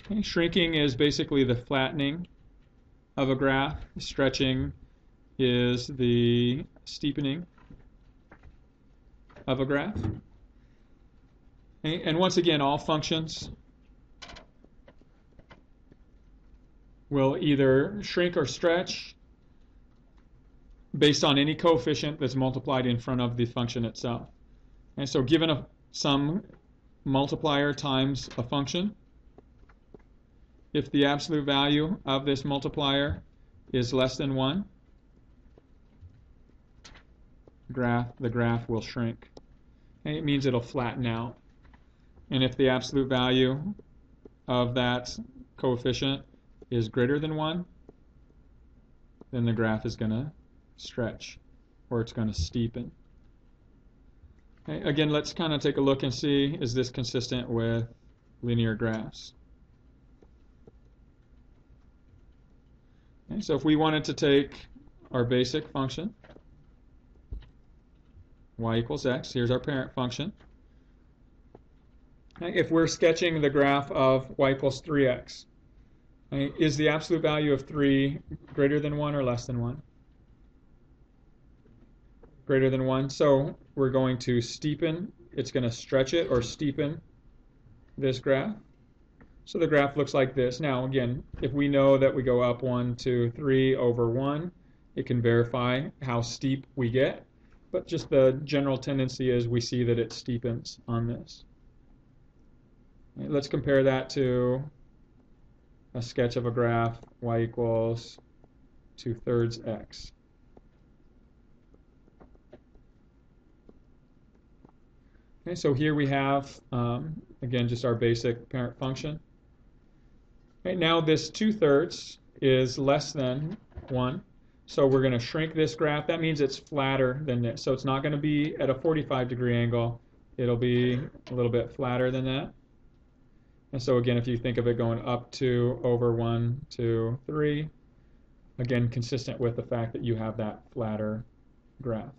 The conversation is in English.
Okay, shrinking is basically the flattening of a graph. Stretching is the steepening of a graph. Okay, and once again, all functions will either shrink or stretch based on any coefficient that's multiplied in front of the function itself. And so given some multiplier times a function, if the absolute value of this multiplier is less than 1, the graph will shrink. And it means it'll flatten out. And if the absolute value of that coefficient is greater than 1, then the graph is going to stretch, or it's going to steepen. Okay, again, let's kind of take a look and see, is this consistent with linear graphs? Okay, so if we wanted to take our basic function, y equals x, here's our parent function. Okay, if we're sketching the graph of y equals 3x, okay, is the absolute value of 3 greater than 1 or less than 1? Greater than 1. So we're going to steepen, it's going to stretch it or steepen this graph. So the graph looks like this. Now again, if we know that we go up 1, 2, 3 over 1, it can verify how steep we get. But just the general tendency is we see that it steepens on this. Okay, let's compare that to a sketch of a graph y equals 2/3 x. Okay, so here we have, again, just our basic parent function. Okay, now this 2/3 is less than 1. So we're going to shrink this graph. That means it's flatter than this. So it's not going to be at a 45-degree angle. It'll be a little bit flatter than that. And so again, if you think of it going up 2 over 1, 2, 3, again, consistent with the fact that you have that flatter graph.